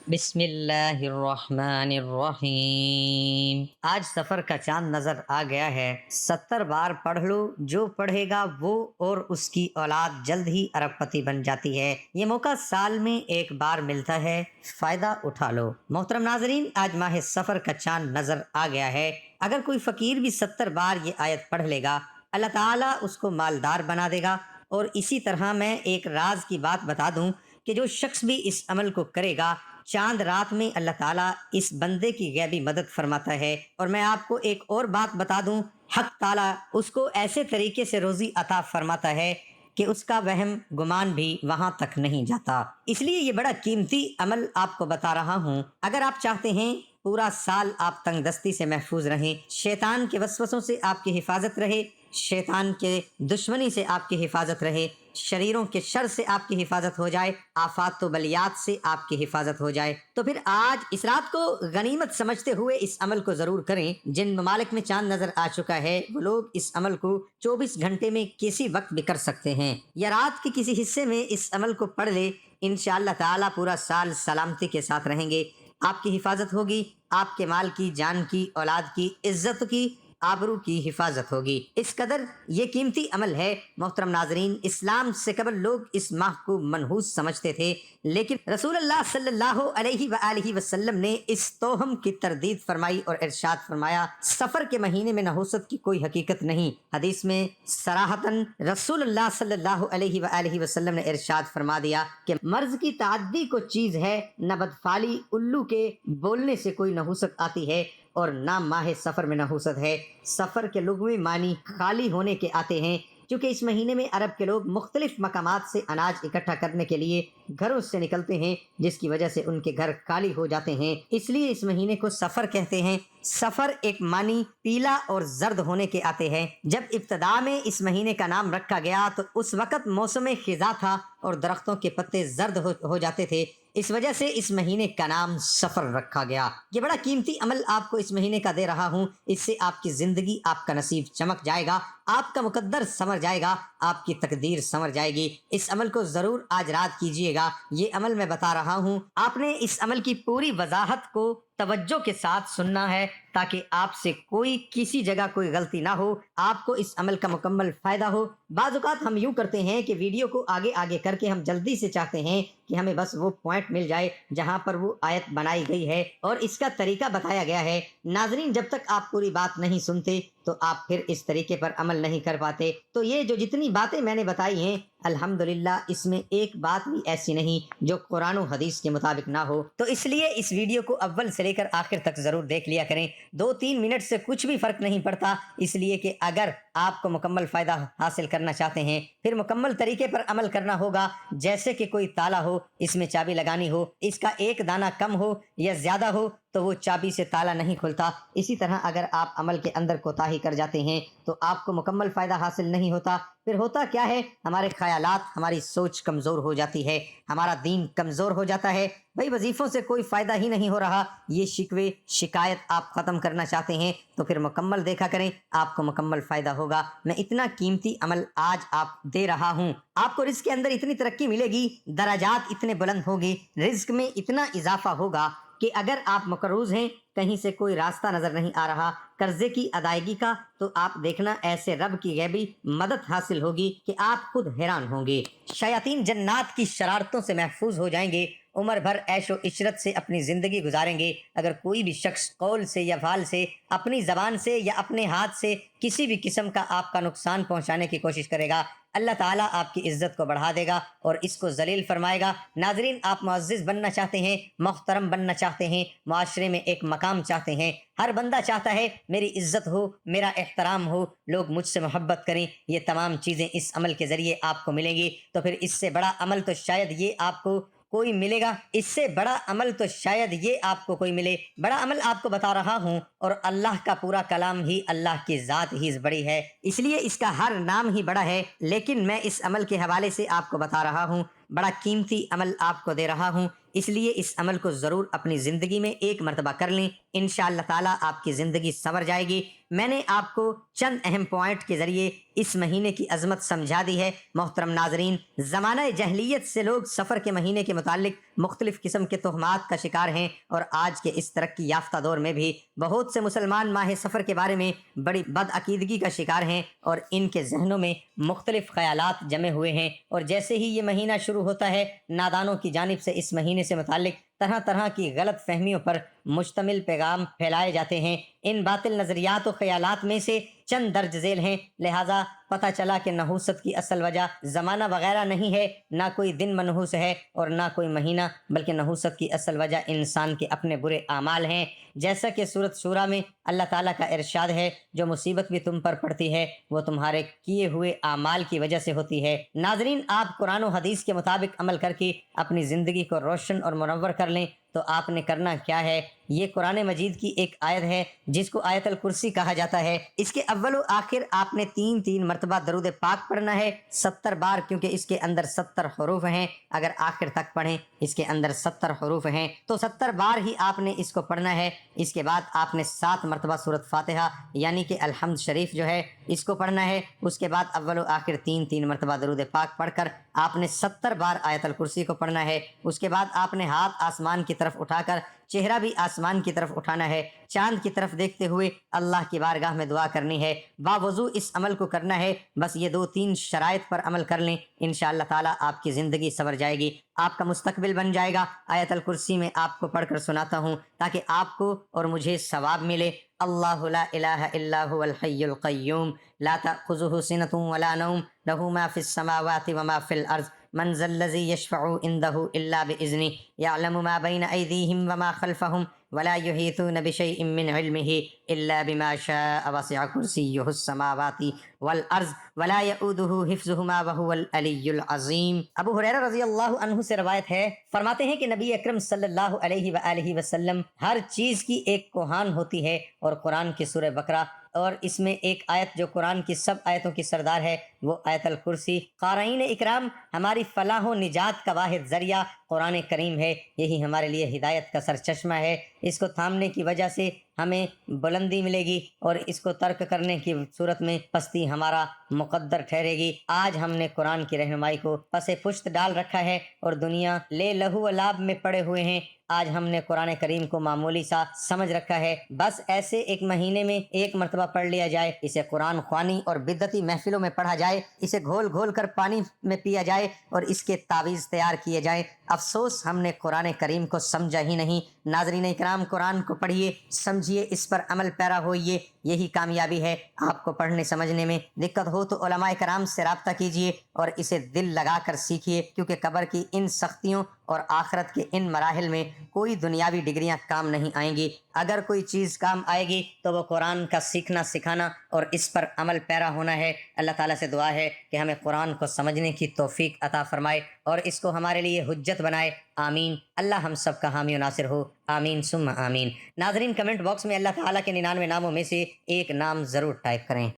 بسم اللہ الرحمن الرحیم۔ آج سفر کا چاند نظر آ گیا ہے۔ 70 بار پڑھ لو، جو پڑھے گا وہ اور اس کی اولاد جلد ہی ارب پتی بن جاتی ہے۔ یہ موقع سال میں ایک بار ملتا ہے، فائدہ اٹھا لو۔ محترم ناظرین، آج ماہ سفر کا چاند نظر آ گیا ہے۔ اگر کوئی فقیر بھی 70 بار یہ آیت پڑھ لے گا، اللہ تعالیٰ اس کو مالدار بنا دے گا۔ اور اسی طرح میں ایک راز کی بات بتا دوں کہ جو شخص بھی اس عمل کو کرے گا، چاند رات میں اللہ تعالیٰ اس بندے کی غیبی مدد فرماتا ہے۔ اور میں آپ کو ایک اور بات بتا دوں، حق تعالیٰ اس کو ایسے طریقے سے روزی عطا فرماتا ہے کہ اس کا وہم گمان بھی وہاں تک نہیں جاتا۔ اس لیے یہ بڑا قیمتی عمل آپ کو بتا رہا ہوں۔ اگر آپ چاہتے ہیں پورا سال آپ تنگ دستی سے محفوظ رہیں، شیطان کے وسوسوں سے آپ کی حفاظت رہے، شیطان کے دشمنی سے آپ کی حفاظت رہے، شریروں کے شر سے آپ کی حفاظت ہو جائے، آفات و بلیات سے آپ کی حفاظت ہو جائے، تو پھر آج اس رات کو غنیمت سمجھتے ہوئے اس عمل کو ضرور کریں۔ جن ممالک میں چاند نظر آ چکا ہے وہ لوگ اس عمل کو 24 گھنٹے میں کسی وقت بھی کر سکتے ہیں، یا رات کے کسی حصے میں اس عمل کو پڑھ لے۔ انشاءاللہ تعالی پورا سال سلامتی کے ساتھ رہیں گے، آپ کی حفاظت ہوگی، آپ کے مال کی، جان کی، اولاد کی، عزت کی، آبرو کی حفاظت ہوگی۔ اس قدر یہ قیمتی عمل ہے۔ محترم ناظرین، اسلام سے قبل لوگ اس ماہ کو منحوس سمجھتے تھے، لیکن رسول اللہ صلی اللہ علیہ وآلہ وسلم نے اس توہم کی تردید فرمائی اور ارشاد فرمایا، سفر کے مہینے میں نحوست کی کوئی حقیقت نہیں۔ حدیث میں صراحتاً رسول اللہ صلی اللہ علیہ وآلہ وسلم نے ارشاد فرما دیا کہ مرض کی تعدی کو چیز ہے، نہ بدفعلی الو کے بولنے سے کوئی نحوست آتی ہے اور نہ ماہ سفر میں نحوست ہے۔ سفر کے لغوی معنی خالی ہونے کے آتے ہیں، کیونکہ اس مہینے میں عرب کے لوگ مختلف مقامات سے اناج اکٹھا کرنے کے لیے گھروں سے نکلتے ہیں، جس کی وجہ سے ان کے گھر خالی ہو جاتے ہیں، اس لیے اس مہینے کو سفر کہتے ہیں۔ سفر ایک معنی پیلا اور زرد ہونے کے آتے ہیں۔ جب ابتدا میں اس مہینے کا نام رکھا گیا تو اس وقت موسم خزاں تھا اور درختوں کے پتے زرد ہو جاتے تھے، اس وجہ سے اس مہینے کا نام سفر رکھا گیا۔ یہ بڑا قیمتی عمل آپ کو اس مہینے کا دے رہا ہوں، اس سے آپ کی زندگی، آپ کا نصیب چمک جائے گا، آپ کا مقدر سنور جائے گا، آپ کی تقدیر سنور جائے گی۔ اس عمل کو ضرور آج رات کیجئے گا۔ یہ عمل میں بتا رہا ہوں، آپ نے اس عمل کی پوری وضاحت کو توجہ کے ساتھ سننا ہے تاکہ آپ سے کوئی کسی جگہ کوئی غلطی نہ ہو، آپ کو اس عمل کا مکمل فائدہ ہو۔ بعض اوقات ہم یوں کرتے ہیں کہ ویڈیو کو آگے آگے کر کے ہم جلدی سے چاہتے ہیں کہ ہمیں بس وہ پوائنٹ مل جائے جہاں پر وہ آیت بنائی گئی ہے اور اس کا طریقہ بتایا گیا ہے۔ ناظرین، جب تک آپ پوری بات نہیں سنتے تو آپ پھر اس طریقے پر عمل نہیں کر پاتے۔ تو یہ جو جتنی باتیں میں نے بتائی ہیں، الحمدللہ اس میں ایک بات بھی ایسی نہیں جو قرآن و حدیث کے مطابق نہ ہو۔ تو اس لیے اس ویڈیو کو اول سے لے کر آخر تک ضرور دیکھ لیا کریں۔ 2-3 منٹ سے کچھ بھی فرق نہیں پڑتا، اس لیے کہ اگر آپ کو مکمل فائدہ حاصل کرنا چاہتے ہیں پھر مکمل طریقے پر عمل کرنا ہوگا۔ جیسے کہ کوئی تالا ہو، اس میں چابی لگانی ہو، اس کا ایک دانہ کم ہو یا زیادہ ہو تو وہ چابی سے تالا نہیں کھلتا۔ اسی طرح اگر آپ عمل کے اندر کوتاہی کر جاتے ہیں تو آپ کو مکمل فائدہ حاصل نہیں ہوتا۔ پھر ہوتا کیا ہے، ہمارے خیالات، ہماری سوچ کمزور ہو جاتی ہے، ہمارا دین کمزور ہو جاتا ہے۔ بھئی وظیفوں سے کوئی فائدہ ہی نہیں ہو رہا، یہ شکوے شکایت آپ ختم کرنا چاہتے ہیں تو پھر مکمل دیکھا کریں، آپ کو مکمل فائدہ ہوگا۔ میں اتنا قیمتی عمل آج آپ دے رہا ہوں، آپ کو رزق کے اندر اتنی ترقی ملے گی، درجات اتنے بلند ہوگی، رزق میں اتنا اضافہ ہوگا کہ اگر آپ مقروض ہیں، کہیں سے کوئی راستہ نظر نہیں آ رہا قرضے کی ادائیگی کا، تو آپ دیکھنا ایسے رب کی غیبی مدد حاصل ہوگی کہ آپ خود حیران ہوں گے۔ شیاطین جنات کی شرارتوں سے محفوظ ہو جائیں گے، عمر بھر عیش و عشرت سے اپنی زندگی گزاریں گے۔ اگر کوئی بھی شخص قول سے یا فعل سے، اپنی زبان سے یا اپنے ہاتھ سے کسی بھی قسم کا آپ کا نقصان پہنچانے کی کوشش کرے گا، اللہ تعالیٰ آپ کی عزت کو بڑھا دے گا اور اس کو ذلیل فرمائے گا۔ ناظرین، آپ معزز بننا چاہتے ہیں، محترم بننا چاہتے ہیں، معاشرے میں ایک مقام چاہتے ہیں، ہر بندہ چاہتا ہے میری عزت ہو، میرا احترام ہو، لوگ مجھ سے محبت کریں، یہ تمام چیزیں اس عمل کے ذریعے آپ کو ملیں گی۔ تو پھر اس سے بڑا عمل تو شاید یہ آپ کو کوئی ملے گا، اس سے بڑا عمل تو شاید یہ آپ کو کوئی ملے۔ بڑا عمل آپ کو بتا رہا ہوں، اور اللہ کا پورا کلام ہی اللہ کی ذات ہی بڑی ہے، اس لیے اس کا ہر نام ہی بڑا ہے، لیکن میں اس عمل کے حوالے سے آپ کو بتا رہا ہوں، بڑا قیمتی عمل آپ کو دے رہا ہوں، اس لیے اس عمل کو ضرور اپنی زندگی میں ایک مرتبہ کر لیں۔ انشاءاللہ تعالیٰ آپ کی زندگی سنور جائے گی۔ میں نے آپ کو چند اہم پوائنٹ کے ذریعے اس مہینے کی عظمت سمجھا دی ہے۔ محترم ناظرین، زمانہ جاہلیت سے لوگ سفر کے مہینے کے متعلق مختلف قسم کے تہمات کا شکار ہیں، اور آج کے اس ترقی یافتہ دور میں بھی بہت سے مسلمان ماہ سفر کے بارے میں بڑی بدعقیدگی کا شکار ہیں، اور ان کے ذہنوں میں مختلف خیالات جمے ہوئے ہیں، اور جیسے ہی یہ مہینہ شروع ہوتا ہے نادانوں کی جانب سے اس مہینے سے متعلق طرح طرح کی غلط فہمیوں پر مشتمل پیغام پھیلائے جاتے ہیں۔ ان باطل نظریات و خیالات میں سے چند درج ذیل ہیں، لہٰذا پتہ چلا کہ نحوست کی اصل وجہ زمانہ وغیرہ نہیں ہے، نہ کوئی دن منحوس ہے اور نہ کوئی مہینہ، بلکہ نحوست کی اصل وجہ انسان کے اپنے برے اعمال ہیں۔ جیسا کہ سورۃ شورى میں اللہ تعالیٰ کا ارشاد ہے، جو مصیبت بھی تم پر پڑتی ہے وہ تمہارے کیے ہوئے اعمال کی وجہ سے ہوتی ہے۔ ناظرین، آپ قرآن و حدیث کے مطابق عمل کر کے اپنی زندگی کو روشن اور منور کر لیں تو آپ نے کرنا کیا ہے؟ یہ قرآن مجید کی ایک آیت ہے جس کو آیت الکرسی کہا جاتا ہے۔ اس کے اول و آخر آپ نے 3 مرتبہ درود پاک پڑھنا ہے، 70 بار، کیونکہ اس کے اندر 70 حروف ہیں۔ اگر آخر تک پڑھیں، اس کے اندر 70 حروف ہیں تو 70 بار ہی آپ نے اس کو پڑھنا ہے۔ اس کے بعد آپ نے 7 مرتبہ سورۃ فاتحہ یعنی کہ الحمد شریف جو ہے اس کو پڑھنا ہے۔ اس کے بعد اول و آخر 3 مرتبہ درود پاک پڑھ کر آپ نے 70 بار آیت الکرسی کو پڑھنا ہے۔ اس کے بعد آپ نے ہاتھ آسمان کی طرف اٹھا کر چہرہ بھی آسمان کی طرف اٹھانا ہے، چاند کی طرف دیکھتے ہوئے اللہ کی بارگاہ میں دعا کرنی ہے۔ باوضو اس عمل کو کرنا ہے، بس یہ 2-3 شرائط پر عمل کر لیں، انشاءاللہ تعالیٰ آپ کی زندگی سنور جائے گی، آپ کا مستقبل بن جائے گا۔ آیت الکرسی میں آپ کو پڑھ کر سناتا ہوں تاکہ آپ کو اور مجھے ثواب ملے۔ اللہ لا الہ الا هو الحی القیوم لا تأخذہ سنۃ ولا نوم لہ ما فی السماوات وما فی الارض من ذا الذی یشفع عنده الا باذنہ یعلم ما بین ایدیہم وما خلفہم ولا یحیطون بشیء من علمہ الا بما شاء وسع کرسیہ السماوات والارض ولا یؤودہ حفظہما وہو العلی العظیم۔ ابو ہریرہ رضی اللہ عنہ سے روایت ہے، فرماتے ہیں کہ نبی اکرم صلی اللہ علیہ وآلہ وسلم، ہر چیز کی ایک کوہان ہوتی ہے، اور قرآن کی سورہ بقرہ اور اس میں ایک آیت جو قرآن کی سب آیتوں کی سردار ہے وہ آیت الکرسی۔ قارئین اکرام، ہماری فلاح و نجات کا واحد ذریعہ قرآن کریم ہے، یہی ہمارے لیے ہدایت کا سرچشمہ ہے۔ اس کو تھامنے کی وجہ سے ہمیں بلندی ملے گی، اور اس کو ترک کرنے کی صورت میں پستی ہمارا مقدر ٹھہرے گی۔ آج ہم نے قرآن کی رہنمائی کو پس پشت ڈال رکھا ہے اور دنیا لے لہو و لعب میں پڑے ہوئے ہیں۔ آج ہم نے قرآن کریم کو معمولی سا سمجھ رکھا ہے، بس ایسے ایک مہینے میں 1 مرتبہ پڑھ لیا جائے، اسے قرآن خوانی اور بدعتی محفلوں میں پڑھا جائے، اسے گھول گھول کر پانی میں پیا جائے اور اس کے تعویذ تیار کیے جائیں۔ افسوس ہم نے قرآن کریم کو سمجھا ہی نہیں۔ ناظرین اکرام، قرآن کو پڑھیے، سمجھیے، اس پر عمل پیرا ہوئیے، یہی کامیابی ہے۔ آپ کو پڑھنے سمجھنے میں دقت ہو تو علماء کرام سے رابطہ کیجیے اور اسے دل لگا کر سیکھیے، کیونکہ قبر کی ان سختیوں اور آخرت کے ان مراحل میں کوئی دنیاوی ڈگریاں کام نہیں آئیں گی۔ اگر کوئی چیز کام آئے گی تو وہ قرآن کا سیکھنا سکھانا اور اس پر عمل پیرا ہونا ہے۔ اللہ تعالیٰ سے دعا ہے کہ ہمیں قرآن کو سمجھنے کی توفیق عطا فرمائے اور اس کو ہمارے لیے حجت بنائے، آمین۔ اللہ ہم سب کا حامی و ناصر ہو، آمین ثم آمین۔ ناظرین، کمنٹ باکس میں اللہ تعالیٰ کے 99 ناموں میں سے ایک نام ضرور ٹائپ کریں۔